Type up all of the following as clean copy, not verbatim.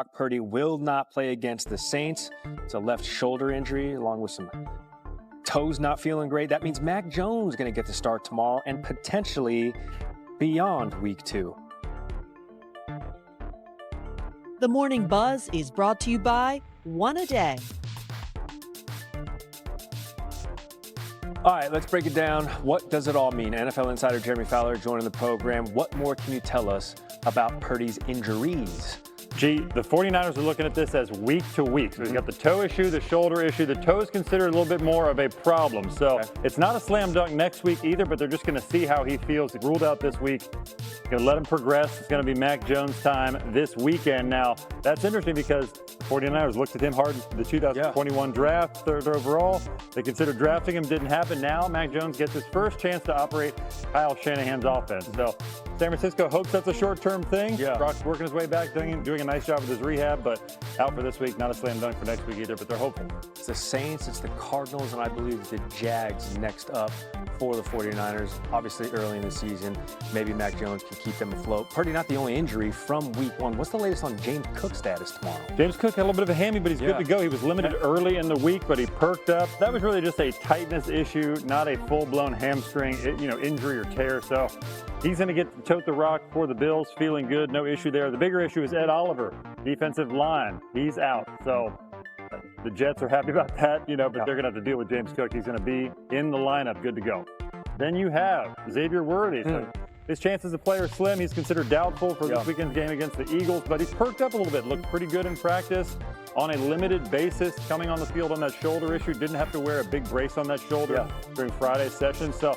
Purdy will not play against the Saints. It's a left shoulder injury along with some toes not feeling great. That means Mac Jones is going to get the start tomorrow and potentially beyond week 2. The Morning Buzz is brought to you by One A Day. All right, let's break it down. What does it all mean? NFL insider Jeremy Fowler joining the program. What more can you tell us about Purdy's injuries? Gee, the 49ers are looking at this as week to week. So we've got the toe issue, the shoulder issue. The toe is considered a little bit more of a problem. So it's not a slam dunk next week either, but they're just going to see how he feels. He's ruled out this week. Going to let him progress. It's going to be Mac Jones time this weekend. Now, that's interesting because the 49ers looked at him hard in the 2021 draft, third overall. They considered drafting him, didn't happen. Now, Mac Jones gets his first chance to operate Kyle Shanahan's offense. So San Francisco hopes that's a short-term thing. Brock's working his way back, doing a nice job with his rehab, but out for this week. Not a slam dunk for next week either, but they're hopeful. It's the Saints, it's the Cardinals, and I believe the Jags next up for the 49ers. Obviously, early in the season, maybe Mac Jones can keep them afloat. Purdy not the only injury from week 1. What's the latest on James Cook's status tomorrow? James Cook had a little bit of a hammy, but he's good to go. He was limited early in the week, but he perked up. That was really just a tightness issue, not a full-blown hamstring, injury or tear. So he's going to get to tote the rock for the Bills, feeling good, no issue there. The bigger issue is Ed Oliver, defensive line. He's out. So the Jets are happy about that, but they're going to have to deal with James Cook. He's going to be in the lineup, good to go. Then you have Xavier Worthy. So his chances to play are slim. He's considered doubtful for this weekend's game against the Eagles, but he's perked up a little bit. Looked pretty good in practice on a limited basis, coming on the field on that shoulder issue. Didn't have to wear a big brace on that shoulder during Friday's session. So,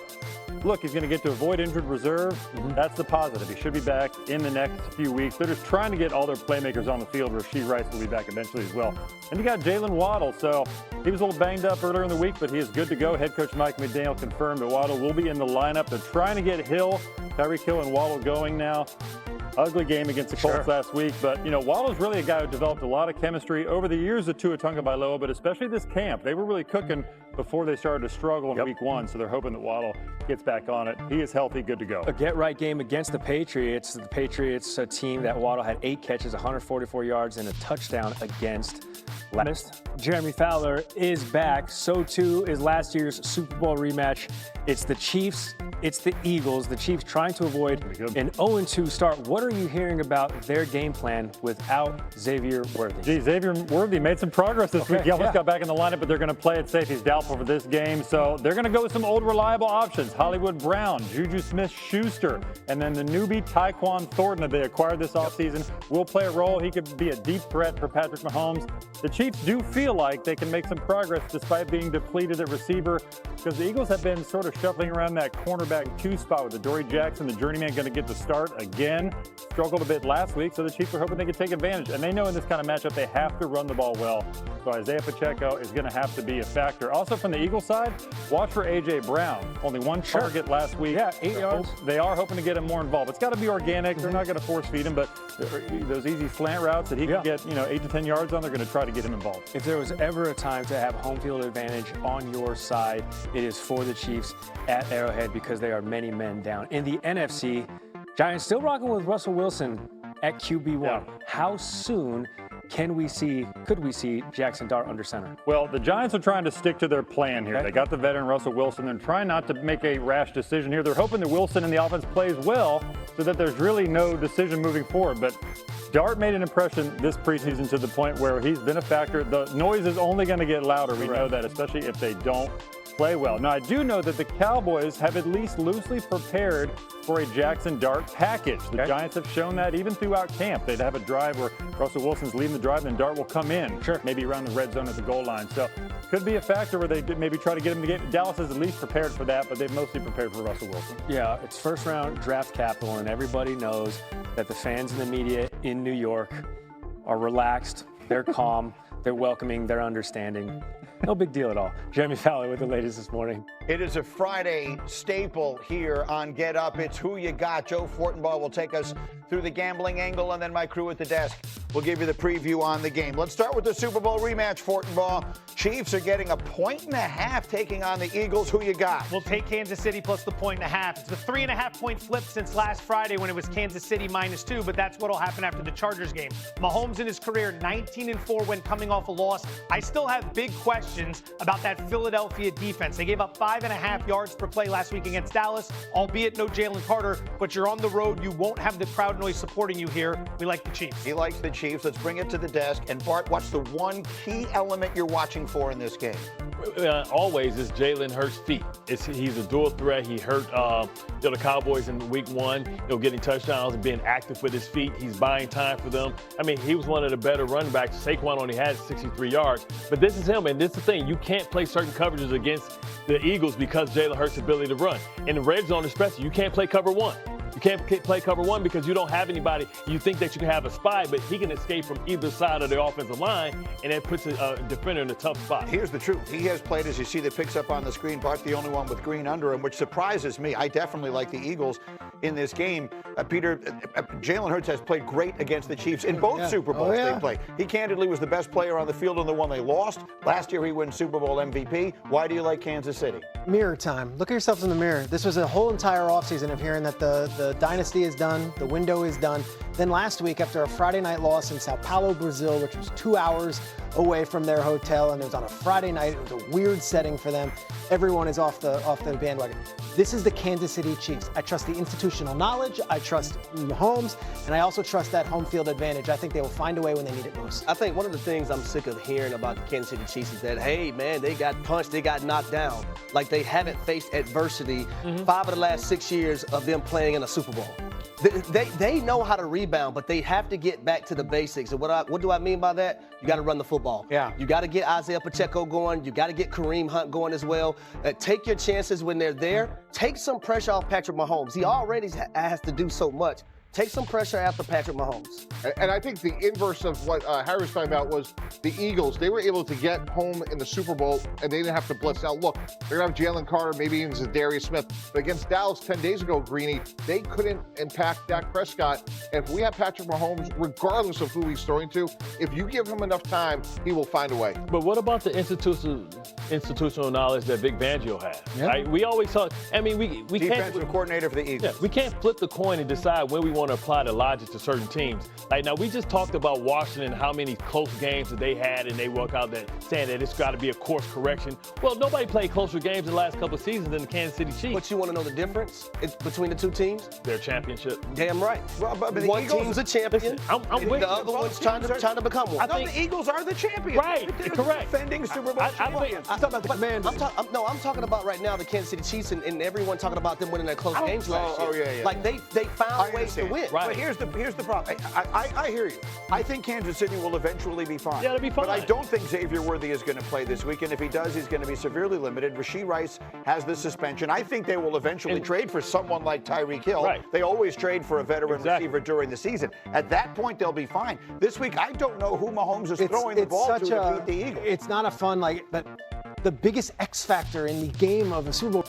look, he's going to get to avoid injured reserve. That's the positive. He should be back in the next few weeks. They're just trying to get all their playmakers on the field. Rasheed Rice will be back eventually as well. And you got Jalen Waddle. So he was a little banged up earlier in the week, but he is good to go. Head coach Mike McDaniel confirmed that Waddle will be in the lineup. They're trying to get Tyreek Hill and Waddle going now. Ugly game against the Colts last week, but Waddle's really a guy who developed a lot of chemistry over the years of Tua Tagovailoa, but especially this camp. They were really cooking before they started to struggle in week 1, so they're hoping that Waddle gets back on it. He is healthy, good to go. A get-right game against the Patriots. The Patriots, a team that Waddle had 8 catches, 144 yards, and a touchdown against. Jeremy Fowler is back. So too is last year's Super Bowl rematch. It's the Chiefs. It's the Eagles. The Chiefs trying to avoid an 0-2 start. What are you hearing about their game plan without Xavier Worthy? Gee, Xavier Worthy made some progress this week. He almost got back in the lineup, but they're going to play it safe. He's doubtful for this game. So they're going to go with some old reliable options. Hollywood Brown, Juju Smith-Schuster, and then the newbie Tyquan Thornton that they acquired this offseason will play a role. He could be a deep threat for Patrick Mahomes. The Chiefs do feel like they can make some progress despite being depleted at receiver, because the Eagles have been sort of shuffling around that cornerback 2 spot with Adoree Jackson, the journeyman, going to get the start again. Struggled a bit last week, so the Chiefs are hoping they can take advantage. And they know in this kind of matchup they have to run the ball well. So Isaiah Pacheco is going to have to be a factor. Also from the Eagles side, watch for A.J. Brown. Only 1 target last week. 8 yards. They are hoping to get him more involved. It's got to be organic. They're not going to force feed him, but those easy slant routes that he can get 8 to 10 yards on, they're going to try to get him involved. If there was ever a time to have home field advantage on your side, it is for the Chiefs at Arrowhead because they are many men down. In the NFC, Giants still rocking with Russell Wilson at QB1. How soon could we see Jackson Dart under center? Well, the Giants are trying to stick to their plan here. They got the veteran Russell Wilson. They're trying not to make a rash decision here. They're hoping that Wilson and the offense plays well so that there's really no decision moving forward. But Dart made an impression this preseason to the point where he's been a factor. The noise is only going to get louder. We know that, especially if they don't play well. Now, I do know that the Cowboys have at least loosely prepared for a Jackson Dart package. The Giants have shown that even throughout camp. They'd have a drive where Russell Wilson's leading the drive, and Dart will come in, maybe around the red zone at the goal line. So could be a factor where they maybe try to get him to get. Dallas is at least prepared for that, but they've mostly prepared for Russell Wilson. Yeah, it's first-round draft capital, and everybody knows that the fans and the media in New York are relaxed, they're calm, they're welcoming, they're understanding. No big deal at all. Jeremy Fowler with the latest this morning. It is a Friday staple here on Get Up. It's Who You Got. Joe Fortenbaugh will take us through the gambling angle, and then my crew at the desk We'll give you the preview on the game. Let's start with the Super Bowl rematch, Fortenbaugh. Chiefs are getting 1.5 points taking on the Eagles. Who you got? We'll take Kansas City plus the 1.5. It's the 3.5-point flip since last Friday when it was Kansas City -2, but that's what'll happen after the Chargers game. Mahomes in his career 19-4 when coming off a loss. I still have big questions about that Philadelphia defense. They gave up 5.5 yards per play last week against Dallas, albeit no Jalen Carter, but you're on the road. You won't have the crowd noise supporting you here. We like the Chiefs. He likes the Chiefs. Let's bring it to the desk. And Bart, what's the one key element you're watching for in this game? Always is Jalen Hurts' feet. He's a dual threat. He hurt the Cowboys in week 1, getting touchdowns and being active with his feet. He's buying time for them. I mean, he was one of the better running backs. Saquon only had 63 yards. But this is him, and this is the thing. You can't play certain coverages against the Eagles because Jalen Hurts' ability to run. In the red zone especially, you can't play cover 1. You can't play cover 1 because you don't have anybody. You think that you can have a spy, but he can escape from either side of the offensive line, and that puts a defender in a tough spot. Here's the truth. He has played, as you see the picks up on the screen, Bart, the only one with green under him, which surprises me. I definitely like the Eagles in this game. Peter, Jalen Hurts has played great against the Chiefs in both Super Bowls they played. He candidly was the best player on the field in the one they lost. Last year he won Super Bowl MVP. Why do you like Kansas City? Mirror time. Look at yourselves in the mirror. This was a whole entire offseason of hearing that the dynasty is done, the window is done. Then last week, after a Friday night loss in Sao Paulo, Brazil, which was 2 hours away from their hotel, and it was on a Friday night, it was a weird setting for them. Everyone is off the bandwagon. This is the Kansas City Chiefs. I trust the institutional knowledge. I trust Mahomes, and I also trust that home field advantage. I think they will find a way when they need it most. I think one of the things I'm sick of hearing about the Kansas City Chiefs is that, hey, man, they got punched, they got knocked down. Like they haven't faced adversity 5 of the last 6 years of them playing in a Super Bowl. They know how to rebound, but they have to get back to the basics. And what do I mean by that? You got to run the football. Yeah. You got to get Isaiah Pacheco going. You got to get Kareem Hunt going as well. Take your chances when they're there. Take some pressure off Patrick Mahomes. He already has to do so much. Take some pressure after Patrick Mahomes. And I think the inverse of what Harry was talking about was the Eagles. They were able to get home in the Super Bowl, and they didn't have to blitz. Now, look, they're going to have Jalen Carter, maybe even Zadarius Smith. But against Dallas 10 days ago, Greeny, they couldn't impact Dak Prescott. And if we have Patrick Mahomes, regardless of who he's throwing to, if you give him enough time, he will find a way. But what about the institutional knowledge that Vic Fangio had? Yeah. Right? We always talk. I mean, we Defensive can't. coordinator for the Eagles. Yeah, we can't flip the coin and decide when we want to apply the logic to certain teams. Like now, we just talked about Washington, how many close games that they had, and they work out that saying that it's got to be a course correction. Well, nobody played closer games in the last couple of seasons than the Kansas City Chiefs. But you want to know the difference between the two teams? Their championship. Damn right. Well, but the One Eagles, team's a champion. Listen, I'm with the you. other one's trying to become one. the Eagles are the champions. Right, They're correct. defending Super Bowl champions. I'm talking about the Commanders. I'm talking about right now the Kansas City Chiefs and everyone talking about them winning their close games last year. Yeah. Like they found ways to win. Right. But here's the problem. I hear you. I think Kansas City will eventually be fine. Yeah, it'll be fine. But I don't think Xavier Worthy is going to play this week, and if he does, he's going to be severely limited. Rashee Rice has the suspension. I think they will eventually trade for someone like Tyreek Hill. Right. They always trade for a veteran Exactly. receiver during the season. At that point, they'll be fine. This week, I don't know who Mahomes is throwing the ball to beat the Eagles. It's not a fun, but the biggest X factor in the game of a Super Bowl